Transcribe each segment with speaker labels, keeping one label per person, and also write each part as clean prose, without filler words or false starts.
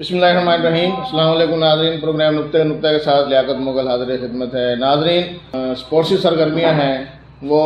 Speaker 1: بسم اللہ الرحمن الرحیم۔ السلام علیکم ناظرین، پروگرام نقطہ کے ساتھ لیاقت مغل حاضر خدمت ہے۔ ناظرین، اسپورٹسی سرگرمیاں ہیں وہ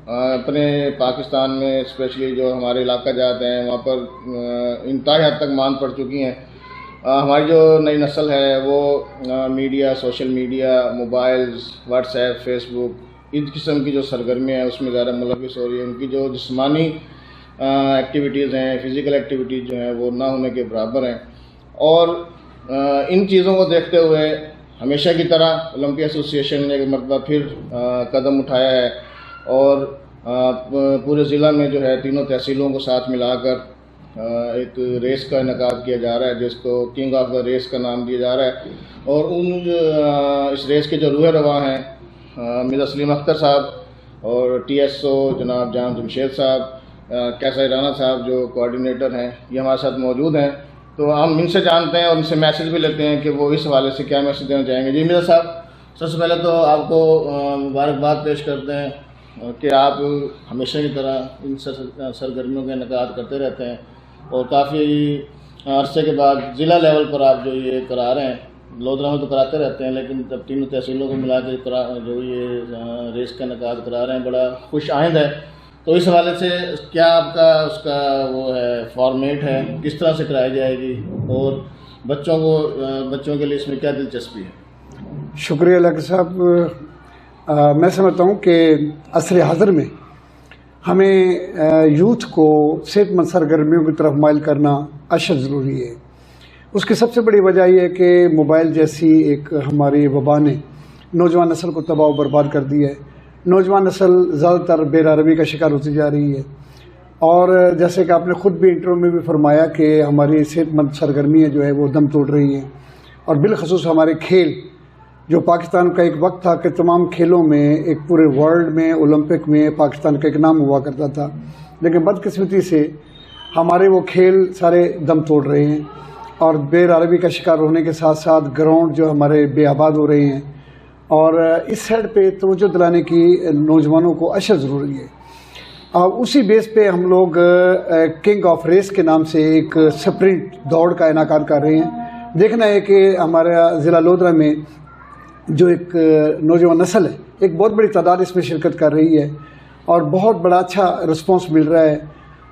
Speaker 1: اپنے پاکستان میں اسپیشلی جو ہمارے علاقہ جات ہیں وہاں پر انتہائی حد تک مان پڑ چکی ہیں۔ ہماری جو نئی نسل ہے وہ media, social media, mobiles, WhatsApp, Facebook, اس قسم کی جو سرگرمیاں ہیں اس میں زیادہ ملوث ہو رہی ہے۔ ان کی جو جسمانی ایکٹیویٹیز ہیں، فزیکل ایکٹیویٹیز جو ہیں وہ نہ ہونے کے برابر ہیں، اور ان چیزوں کو دیکھتے ہوئے ہمیشہ کی طرح اولمپیا ایسوسی ایشن نے ایک مرتبہ پھر قدم اٹھایا ہے اور پورے ضلع میں جو ہے تینوں تحصیلوں کو ساتھ ملا کر ایک ریس کا انعقاد کیا جا رہا ہے، جس کو کنگ آف دا ریس کا نام دیا جا رہا ہے۔ اور اس ریس کے جو روح رواں ہیں مرزا سلیم اختر صاحب اور ٹی ایس او جناب جام جمشید صاحب، کیسا رانا صاحب جو کوآرڈینیٹر ہیں، یہ ہمارے ساتھ موجود ہیں۔ تو ہم ان سے جانتے ہیں اور ان سے میسیج بھی لیتے ہیں کہ وہ اس حوالے سے کیا میسیج دینا چاہیں گے۔ جی مرزا صاحب، سب سے پہلے تو آپ کو مبارکباد پیش کرتے ہیں کہ آپ ہمیشہ کی طرح ان سرگرمیوں کا انعقاد کرتے رہتے ہیں اور کافی عرصے کے بعد ضلع لیول پر آپ جو یہ کرا رہے ہیں۔ لودھرا میں تو کراتے رہتے ہیں لیکن جب تینوں تحصیلوں کو ملا کے جو یہ ریس کا انعقاد کرا رہے ہیں بڑا خوش آئند ہے۔ تو اس حوالے سے کیا آپ کا اس کا وہ ہے فارمیٹ ہے، کس طرح سے کرائی جائے گی اور بچوں کے لیے اس میں کیا دلچسپی ہے؟
Speaker 2: شکریہ علاقہ صاحب۔ میں سمجھتا ہوں کہ عصر حاضر میں ہمیں یوتھ کو صحت مند سرگرمیوں کی طرف مائل کرنا اشد ضروری ہے۔ اس کی سب سے بڑی وجہ یہ ہے کہ موبائل جیسی ایک ہماری وبا نے نوجوان نسل کو تباہ و برباد کر دی ہے۔ نوجوان نسل زیادہ تر بے روی کا شکار ہوتی جا رہی ہے، اور جیسے کہ آپ نے خود بھی انٹرویو میں بھی فرمایا کہ ہماری صحت مند سرگرمیاں جو ہے وہ دم توڑ رہی ہیں، اور بالخصوص ہمارے کھیل جو پاکستان کا ایک وقت تھا کہ تمام کھیلوں میں ایک پورے ورلڈ میں اولمپک میں پاکستان کا ایک نام ہوا کرتا تھا، لیکن بدقسمتی سے ہمارے وہ کھیل سارے دم توڑ رہے ہیں، اور بے روی کا شکار ہونے کے ساتھ ساتھ گراؤنڈ جو ہمارے بے آباد ہو رہے ہیں، اور اس سائڈ پہ توجہ دلانے کی نوجوانوں کو اشد ضروری ہے۔ اسی بیس پہ ہم لوگ کنگ آف ریس کے نام سے ایک سپرنٹ دوڑ کا انعقاد کر رہے ہیں۔ دیکھنا ہے کہ ہمارا ضلع لودھرا میں جو ایک نوجوان نسل ہے، ایک بہت بڑی تعداد اس میں شرکت کر رہی ہے، اور بہت بڑا اچھا رسپانس مل رہا ہے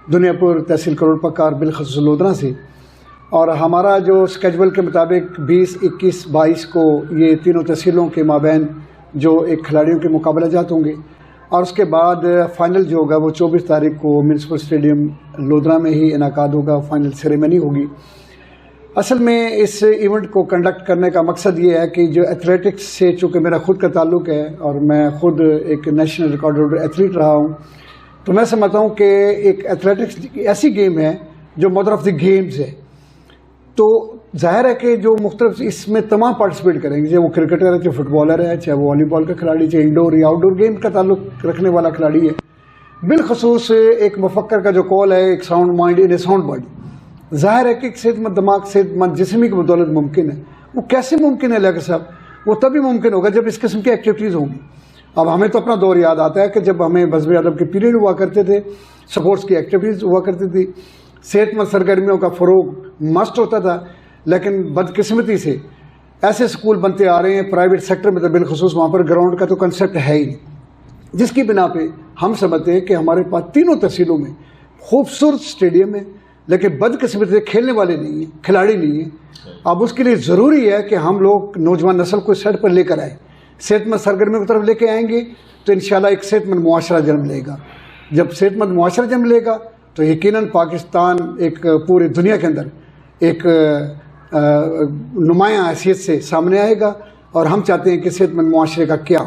Speaker 2: دنیا پور تحصیل کروڑ پکار بالخصوص لودھرا سے۔ اور ہمارا جو اسکیجول کے مطابق 20، 21، 22 کو یہ تینوں تحصیلوں کے مابین جو ایک کھلاڑیوں کے مقابلہ جات ہوں گے، اور اس کے بعد فائنل جو ہوگا وہ 24 تاریخ کو میونسپل اسٹیڈیم لودھرا میں ہی انعقاد ہوگا، فائنل سیریمنی ہوگی۔ اصل میں اس ایونٹ کو کنڈکٹ کرنے کا مقصد یہ ہے کہ جو ایتھلیٹکس سے، چونکہ میرا خود کا تعلق ہے اور میں خود ایک نیشنل ریکارڈ ہولڈر ایتھلیٹ رہا ہوں، تو میں سمجھتا ہوں کہ ایک ایتھلیٹکس ایسی گیم ہے جو مدر آف دی گیمز ہے۔ تو ظاہر ہے کہ جو مختلف اس میں تمام پارٹیسپیٹ کریں گے، چاہے وہ کرکٹر ہے، چاہے فٹ بالر ہے، چاہے وہ والی بال کا کھلاڑی، چاہے انڈور یا آؤٹ ڈور گیم کا تعلق رکھنے والا کھلاڑی ہے۔ بالخصوص ایک مفکر کا جو کال ہے، ایک sound mind in a sound body, ظاہر ہے کہ ایک صحت مند دماغ، صحت مند جسمی کی بدولت ممکن ہے۔ وہ کیسے ممکن ہے علاقہ صاحب؟ وہ تبھی ممکن ہوگا جب اس قسم کی ایکٹیویٹیز ہوں گی۔ اب ہمیں تو اپنا دور یاد آتا ہے کہ جب ہمیں بزم ادب کے پیریڈ ہوا کرتے تھے، سپورٹس کی ایکٹیویٹیز ہوا کرتی تھی، صحت مند سرگرمیوں کا فروغ مسٹ ہوتا تھا، لیکن بدقسمتی سے ایسے سکول بنتے آ رہے ہیں پرائیویٹ سیکٹر میں، تو بالخصوص وہاں پر گراؤنڈ کا تو کنسیپٹ ہے ہی نہیں، جس کی بنا پہ ہم سمجھتے ہیں کہ ہمارے پاس تینوں تحصیلوں میں خوبصورت اسٹیڈیم ہے، لیکن بدقسمتی سے کھیلنے والے نہیں ہیں، کھلاڑی نہیں ہیں۔ اب اس کے لیے ضروری ہے کہ ہم لوگ نوجوان نسل کو اس سائڈ پر لے کر آئیں، صحت مند سرگرمیوں کی طرف لے کے آئیں گے تو انشاءاللہ ایک صحت مند معاشرہ جنم لے گا۔ جب صحت مند معاشرہ جنم لے گا تو یقیناً پاکستان ایک پوری دنیا کے اندر ایک نمایاں حیثیت سے سامنے آئے گا، اور ہم چاہتے ہیں کہ صحت مند معاشرے کا کیا،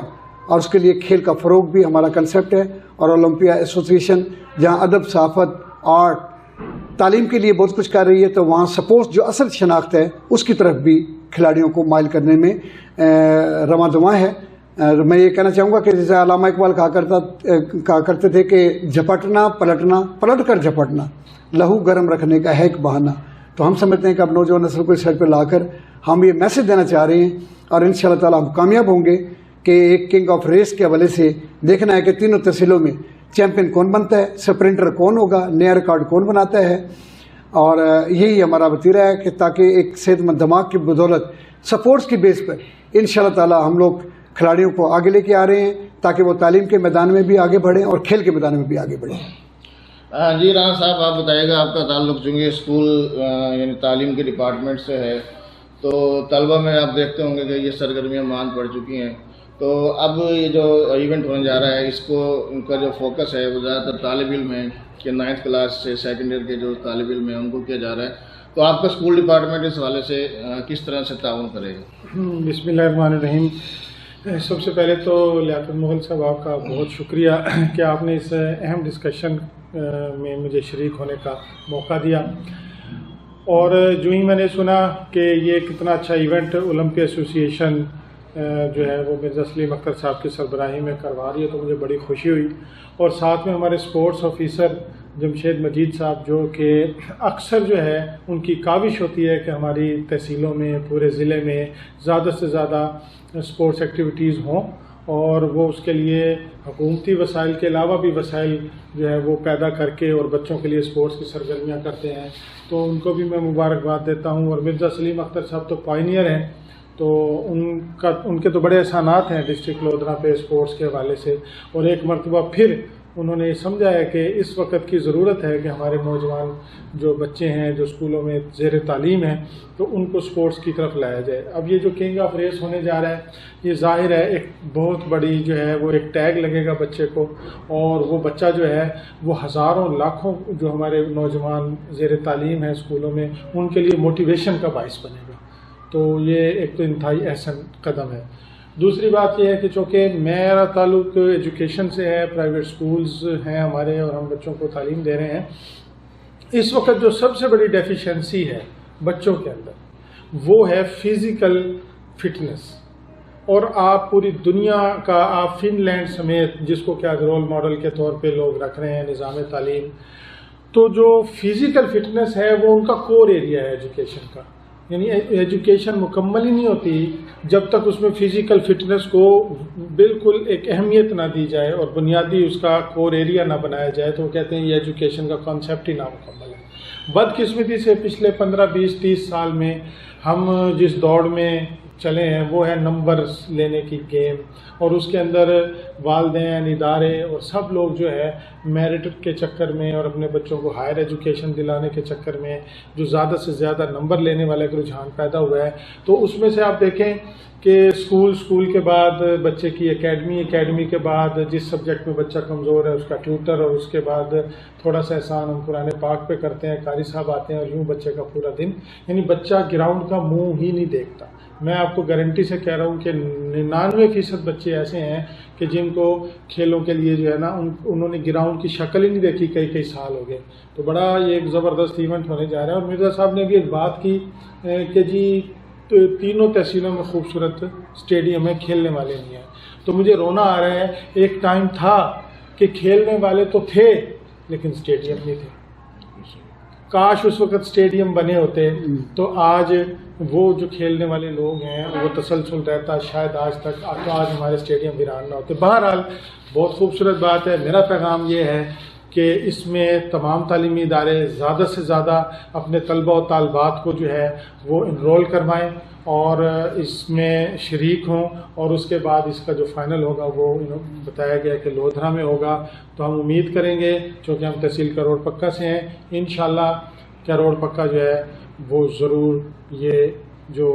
Speaker 2: اور اس کے لیے کھیل کا فروغ بھی ہمارا کنسیپٹ ہے۔ اور اولمپیا ایسوسی ایشن جہاں ادب، صحافت، آرٹ، تعلیم کے لیے بہت کچھ کر رہی ہے، تو وہاں سپورٹس جو اصل شناخت ہے اس کی طرف بھی کھلاڑیوں کو مائل کرنے میں رواں دواں ہے۔ میں یہ کہنا چاہوں گا کہ جیسے علامہ اقبال کہا کرتے تھے کہ جھپٹنا پلٹنا، پلٹ کر جھپٹنا لہو گرم رکھنے کا ہے ایک بہانہ۔ تو ہم سمجھتے ہیں کہ اب نوجوان نسل کو اس سائڈ پہ لا کر ہم یہ میسج دینا چاہ رہے ہیں، اور ان شاء اللہ تعالیٰ ہم کامیاب ہوں گے کہ ایک کنگ آف ریس کے حوالے سے دیکھنا ہے کہ تینوں تحصیلوں میں چیمپئن کون بنتا ہے، سپرنٹر کون ہوگا، نیا ریکارڈ کون بناتا ہے، اور یہی ہمارا وتیرہ ہے کہ تاکہ ایک صحت مند دماغ کی بدولت سپورٹس کی بیس پر انشاءاللہ تعالی ہم لوگ کھلاڑیوں کو آگے لے کے آ رہے ہیں تاکہ وہ تعلیم کے میدان میں بھی آگے بڑھیں اور کھیل کے میدان میں بھی آگے بڑھیں۔
Speaker 1: جی رانا صاحب، آپ بتائیے گا، آپ کا تعلق چونکہ اسکول یعنی تعلیم کے ڈپارٹمنٹ سے ہے، تو طلبہ میں آپ دیکھتے ہوں گے کہ یہ سرگرمیاں مان پڑ چکی ہیں، تو اب یہ جو ایونٹ ہونے جا رہا ہے اس کو ان کا جو فوکس ہے وہ زیادہ تر طالب علم ہے کہ 9th کلاس سے سیکنڈ ایئر کے جو طالب علم ہیں ان کو کیا جا رہا ہے، تو آپ کا اسکول ڈپارٹمنٹ اس حوالے سے کس طرح سے تعاون کرے گا؟
Speaker 3: بسم اللہ الرحمن الرحیم۔ سب سے پہلے تو لیاقت مغل صاحب آپ کا بہت شکریہ کہ آپ نے اس اہم ڈسکشن میں مجھے شریک ہونے کا موقع دیا، اور جو ہی میں نے سنا کہ یہ کتنا اچھا ایونٹ اولمپیا ایسوسی ایشن جو ہے وہ مرزا سلیم اختر صاحب کی سربراہی میں کروا رہی ہے تو مجھے بڑی خوشی ہوئی، اور ساتھ میں ہمارے اسپورٹس آفیسر جمشید مجید صاحب جو کہ اکثر جو ہے ان کی کاوش ہوتی ہے کہ ہماری تحصیلوں میں پورے ضلع میں زیادہ سے زیادہ اسپورٹس ایکٹیویٹیز ہوں، اور وہ اس کے لیے حکومتی وسائل کے علاوہ بھی وسائل جو ہے وہ پیدا کر کے اور بچوں کے لیے اسپورٹس کی سرگرمیاں کرتے ہیں، تو ان کو بھی میں مبارکباد دیتا ہوں۔ اور مرزا سلیم اختر صاحب تو پائنیئر ہیں، تو ان کے تو بڑے احسانات ہیں ڈسٹرکٹ لودھرا پہ اسپورٹس کے حوالے سے، اور ایک مرتبہ پھر انہوں نے سمجھا ہے کہ اس وقت کی ضرورت ہے کہ ہمارے نوجوان جو بچے ہیں جو اسکولوں میں زیر تعلیم ہیں تو ان کو اسپورٹس کی طرف لایا جائے۔ اب یہ جو کنگ آف ریس ہونے جا رہا ہے یہ ظاہر ہے ایک بہت بڑی جو ہے وہ ایک ٹیگ لگے گا بچے کو، اور وہ بچہ جو ہے وہ ہزاروں لاکھوں جو ہمارے نوجوان زیر تعلیم ہیں اسکولوں میں ان کے لیے موٹیویشن کا باعث بنے گا، تو یہ ایک تو انتہائی احسن قدم ہے۔ دوسری بات یہ ہے کہ چونکہ میرا تعلق ایجوکیشن سے ہے، پرائیویٹ سکولز ہیں ہمارے اور ہم بچوں کو تعلیم دے رہے ہیں، اس وقت جو سب سے بڑی ڈیفیشنسی ہے بچوں کے اندر وہ ہے فزیکل فٹنس، اور آپ پوری دنیا کا آپ فن لینڈ سمیت جس کو کیا رول ماڈل کے طور پہ لوگ رکھ رہے ہیں نظام تعلیم، تو جو فزیکل فٹنس ہے وہ ان کا کور ایریا ہے ایجوکیشن کا، یعنی ایجوکیشن مکمل ہی نہیں ہوتی جب تک اس میں فزیکل فٹنس کو بالکل ایک اہمیت نہ دی جائے اور بنیادی اس کا کور ایریا نہ بنایا جائے، تو وہ کہتے ہیں یہ ایجوکیشن کا کانسیپٹ ہی نامکمل ہے۔ بدقسمتی سے پچھلے 15 20 30 سال میں ہم جس دوڑ میں چلے ہیں وہ ہے نمبرز لینے کی گیم، اور اس کے اندر والدین، ادارے اور سب لوگ جو ہے میرٹ کے چکر میں اور اپنے بچوں کو ہائر ایجوکیشن دلانے کے چکر میں جو زیادہ سے زیادہ نمبر لینے والا ایک رجحان پیدا ہوا ہے، تو اس میں سے آپ دیکھیں کہ اسکول کے بعد بچے کی اکیڈمی کے بعد جس سبجیکٹ میں بچہ کمزور ہے اس کا ٹیوٹر، اور اس کے بعد تھوڑا سا احسان ہم قرآن پاک پہ کرتے ہیں، قاری صاحب آتے ہیں، اور یوں بچے کا پورا دن، یعنی بچہ گراؤنڈ کا منہ ہی نہیں دیکھتا۔ میں آپ کو گارنٹی سے کہہ رہا ہوں کہ 99% بچے ایسے ہیں کہ جن کو کھیلوں کے لیے جو ہے نا انہوں نے گراؤنڈ کی شکل ہی نہیں دیکھی، کئی سال ہو گئے، تو بڑا یہ ایک زبردست ایونٹ ہونے جا رہا ہے۔ اور مرزا صاحب نے بھی ایک بات کی کہ جی تینوں تحصیلوں میں خوبصورت اسٹیڈیم ہے، کھیلنے والے نہیں ہیں، تو مجھے رونا آ رہا ہے۔ ایک ٹائم تھا کہ کھیلنے والے تو تھے لیکن اسٹیڈیم نہیں تھے، کاش اس وقت اسٹیڈیم بنے ہوتے تو آج وہ جو کھیلنے والے لوگ ہیں وہ تسلسل رہتا، شاید آج تک تو آج ہمارے اسٹیڈیم ویران نہ ہوتے۔ بہرحال بہت خوبصورت بات ہے۔ میرا پیغام یہ ہے کہ اس میں تمام تعلیمی ادارے زیادہ سے زیادہ اپنے طلبہ و طالبات کو جو ہے وہ انرول کروائیں اور اس میں شریک ہوں، اور اس کے بعد اس کا جو فائنل ہوگا وہ بتایا گیا کہ لودھرا میں ہوگا، تو ہم امید کریں گے چونکہ ہم تحصیل کروڑ پکا سے ہیں، انشاءاللہ کروڑ پکا جو ہے وہ ضرور یہ جو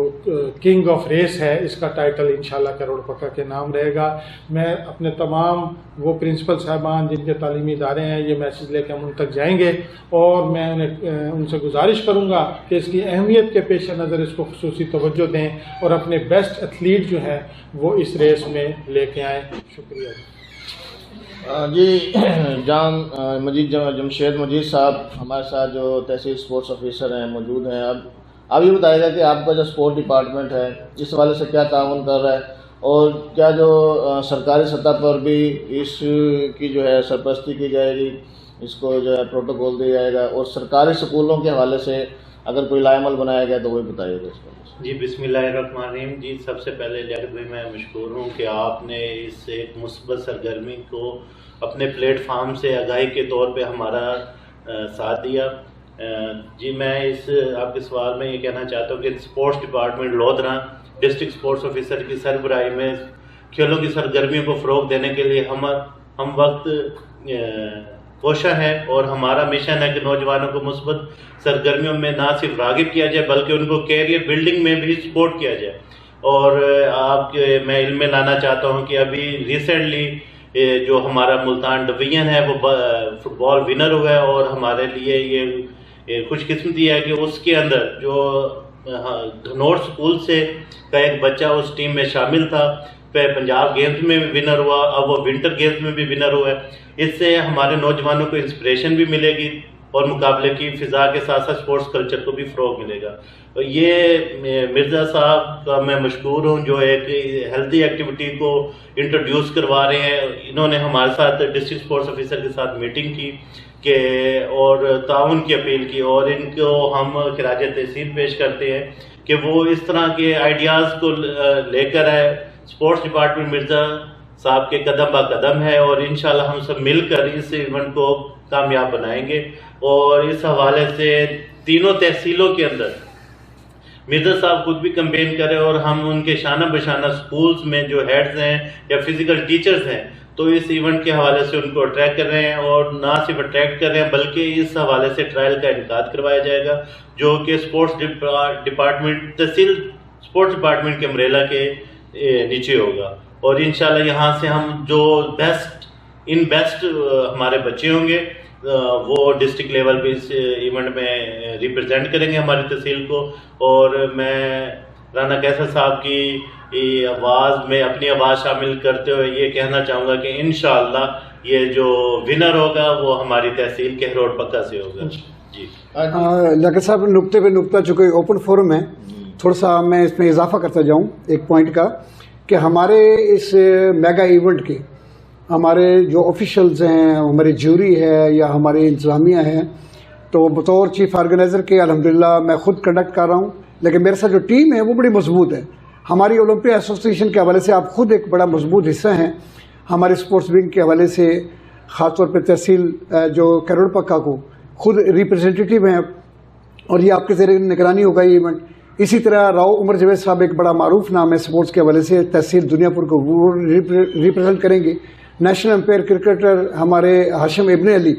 Speaker 3: کنگ آف ریس ہے اس کا ٹائٹل انشاءاللہ کروڑ پکا کے نام رہے گا۔ میں اپنے تمام وہ پرنسپل صاحبان جن کے تعلیمی ادارے ہیں یہ میسیج لے کے ہم ان تک جائیں گے، اور میں ان سے گزارش کروں گا کہ اس کی اہمیت کے پیش نظر اس کو خصوصی توجہ دیں اور اپنے بیسٹ ایتھلیٹ جو ہے وہ اس ریس میں لے کے آئیں۔ شکریہ
Speaker 1: جی جمشید مجید صاحب ہمارے ساتھ جو تحصیل اسپورٹس آفیسر ہیں موجود ہیں۔ اب یہ بتائے گا کہ آپ کا جو اسپورٹ ڈپارٹمنٹ ہے اس حوالے سے کیا تعاون کر رہا ہے، اور کیا جو سرکاری سطح پر بھی اس کی جو ہے سرپرستی کی جائے گی، اس کو جو ہے پروٹوکول دیا جائے گا، اور سرکاری سکولوں کے حوالے سے اگر کوئی لائے عمل بنایا گیا تو وہ بتائیے گا اس کو۔
Speaker 4: جی بسم اللہ الرحمن الرحیم۔ جی سب سے پہلے لیاقت بھائی میں مشکور ہوں کہ آپ نے اس ایک مثبت سرگرمی کو اپنے پلیٹ فارم سے آگاہی کے طور پہ ہمارا ساتھ دیا، جی میں اس آپ کے سوال میں یہ کہنا چاہتا ہوں کہ sports department Lodhra district sports officer کی سربراہی میں کھیلوں کی سرگرمیوں کو فروغ دینے کے لیے ہم وقت کوشاں ہے، اور ہمارا مشن ہے کہ نوجوانوں کو مثبت سرگرمیوں میں نہ صرف راغب کیا جائے بلکہ ان کو کیریئر بلڈنگ میں بھی سپورٹ کیا جائے۔ اور میں علم میں لانا چاہتا ہوں کہ ابھی ریسنٹلی جو ہمارا ملتان ڈویژن ہے وہ فٹ بال ونر ہوا ہے، اور ہمارے لیے یہ خوش قسمتی ہے کہ اس کے اندر جو دھنور اسکول سے کا ایک بچہ اس ٹیم میں شامل تھا، پنجاب گیمز میں بھی ونر ہوا، اب وہ ونٹر گیمز میں بھی ونر ہوا ہے۔ اس سے ہمارے نوجوانوں کو انسپریشن بھی ملے گی اور مقابلے کی فضا کے ساتھ ساتھ اسپورٹس کلچر کو بھی فروغ ملے گا۔ یہ مرزا صاحب کا میں مشکور ہوں جو ایک ہیلتھی ایکٹیویٹی کو انٹروڈیوس کروا رہے ہیں۔ انہوں نے ہمارے ساتھ ڈسٹرکٹ اسپورٹس آفیسر کے ساتھ میٹنگ کی اور تعاون کی اپیل کی، اور ان کو ہم خراج تحسین پیش کرتے ہیں کہ وہ اس طرح کے آئیڈیاز کو لے کر آئے۔ اسپورٹس ڈپارٹمنٹ مرزا صاحب کے قدم با قدم ہے، اور انشاءاللہ ہم سب مل کر اس ایونٹ کو کامیاب بنائیں گے۔ اور اس حوالے سے تینوں تحصیلوں کے اندر مرزا صاحب خود بھی کمپین کرے، اور ہم ان کے شانہ بشانہ سکولز میں جو ہیڈز ہیں یا فزیکل ٹیچرز ہیں تو اس ایونٹ کے حوالے سے ان کو اٹریکٹ کر رہے ہیں، اور نہ صرف اٹریکٹ کر رہے ہیں بلکہ اس حوالے سے ٹرائل کا انعقاد کروایا جائے گا جو کہ اسپورٹس ڈپارٹمنٹ تحصیل اسپورٹس ڈپارٹمنٹ کے امبریلا کے نیچے ہوگا۔ اور انشاءاللہ یہاں سے ہم جو بیسٹ ہمارے بچے ہوں گے وہ ڈسٹرکٹ لیول پہ اس ایونٹ میں ریپرزینٹ کریں گے ہماری تحصیل کو۔ اور میں رانا کیسر صاحب کی آواز میں اپنی آواز شامل کرتے ہوئے یہ کہنا چاہوں گا کہ انشاءاللہ یہ جو ونر ہوگا وہ ہماری تحصیل کہروڑ پکا سے ہوگا۔ جی
Speaker 2: لیاقت صاحب نقطے پہ نقطہ، چونکہ اوپن فورم ہے، تھوڑا سا میں اس میں اضافہ کرتا جاؤں ایک پوائنٹ کا کہ ہمارے اس میگا ایونٹ کے ہمارے جو آفیشلز ہیں، ہماری جیوری ہے یا ہماری انتظامیہ ہیں، تو بطور چیف آرگنائزر کے الحمدللہ میں خود کنڈکٹ کر رہا ہوں، لیکن میرے ساتھ جو ٹیم ہے وہ بڑی مضبوط ہے۔ ہماری اولمپک ایسوسیشن کے حوالے سے آپ خود ایک بڑا مضبوط حصہ ہیں، ہمارے اسپورٹس ونگ کے حوالے سے خاص طور پہ تحصیل جو کروڑ پکا کو خود ریپرزینٹیٹیو ہیں، اور یہ آپ کے زیر نگرانی ہوگا یہ ایونٹ۔ اسی طرح راؤ عمر جاوید صاحب ایک بڑا معروف نام ہے اسپورٹس کے حوالے سے، تحصیل دنیا پور کو وہ ریپرزینٹ کریں گے۔ نیشنل امپائر کرکٹر ہمارے ہاشم ابن علی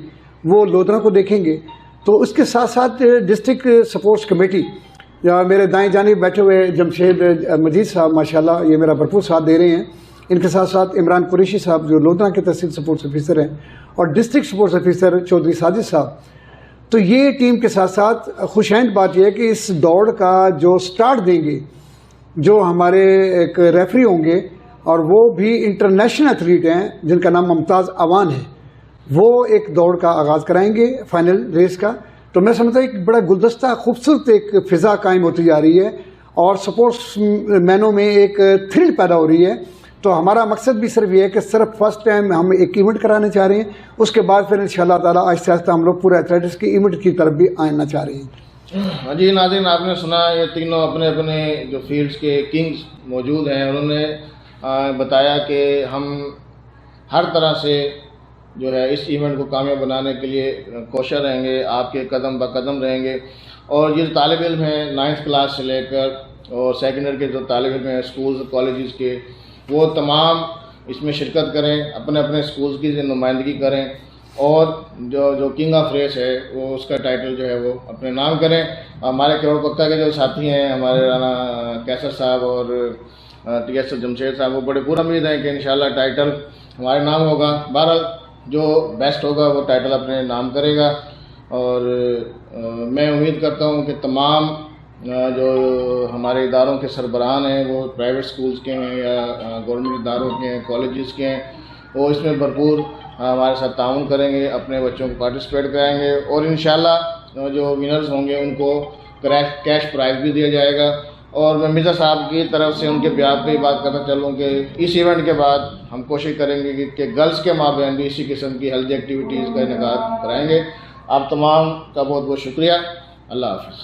Speaker 2: وہ لودھرا کو دیکھیں گے۔ تو اس کے ساتھ ساتھ ڈسٹرکٹ سپورٹس کمیٹی، میرے دائیں جانب بیٹھے ہوئے جمشید مجید صاحب ماشاءاللہ یہ میرا بھرپور ساتھ دے رہے ہیں، ان کے ساتھ ساتھ عمران قریشی صاحب جو لودھرا کے تحصیل سپورٹس آفیسر ہیں، اور district sports officer Chaudhry Sajid صاحب۔ تو یہ ٹیم کے ساتھ ساتھ خوشائند بات یہ ہے کہ اس دوڑ کا جو سٹارٹ دیں گے جو ہمارے ایک ریفری ہوں گے، اور وہ بھی انٹرنیشنل ایتھلیٹ ہیں جن کا نام ممتاز اوان ہے، وہ ایک دوڑ کا آغاز کرائیں گے فائنل ریس کا۔ تو میں سمجھتا ہوں ایک بڑا گلدستہ خوبصورت ایک فضا قائم ہوتی جا رہی ہے، اور سپورٹس مینوں میں ایک تھرل پیدا ہو رہی ہے۔ تو ہمارا مقصد بھی صرف یہ ہے کہ صرف فرسٹ ٹائم ہم ایک ایونٹ کرانا چاہ رہے ہیں، اس کے بعد پھر انشاءاللہ تعالیٰ آہستہ آہستہ ہم لوگ پورے ایتھلیٹکس کی ایونٹ کی طرف بھی آنا چاہ رہے ہیں۔
Speaker 1: جی ناظرین، آپ نے سنا یہ تینوں اپنے اپنے جو فیلڈز کے کنگز موجود ہیں، انہوں نے بتایا کہ ہم ہر طرح سے جو ہے اس ایونٹ کو کامیاب بنانے کے لیے کوشاں رہیں گے، آپ کے قدم بہ قدم رہیں گے۔ اور یہ طالب علم ہیں 9th کلاس سے لے کر اور سیکنڈری کے جو طالب علم ہیں اسکولز کالجز کے، وہ تمام اس میں شرکت کریں، اپنے اپنے اسکولز کی نمائندگی کریں، اور جو کنگ آف ریس ہے وہ اس کا ٹائٹل جو ہے وہ اپنے نام کریں۔ ہمارے کروڑ پکا کے جو ساتھی ہیں ہمارے رانا کیسر صاحب اور ٹی ایس جمشید صاحب، وہ بڑے پورا امید ہیں کہ انشاءاللہ ٹائٹل ہمارے نام ہوگا۔ بہرحال جو بیسٹ ہوگا وہ ٹائٹل اپنے نام کرے گا، اور میں امید کرتا ہوں کہ تمام جو ہمارے اداروں کے سربراہان ہیں، وہ پرائیویٹ سکولز کے ہیں یا گورنمنٹ اداروں کے ہیں، کالجز کے ہیں، وہ اس میں بھرپور ہمارے ساتھ تعاون کریں گے، اپنے بچوں کو پارٹیسپیٹ کرائیں گے، اور انشاءاللہ جو ونرز ہوں گے ان کو کیش پرائز بھی دیا جائے گا۔ اور میں مرزا صاحب کی طرف سے ان کے بیان پہ بات کرنا چلوں کہ اس ایونٹ کے بعد ہم کوشش کریں گے کہ گرلز کے مابین بھی اسی قسم کی ہیلتھی ایکٹیویٹیز کا انعقاد کرائیں گے۔ آپ تمام کا بہت بہت شکریہ۔ اللہ حافظ۔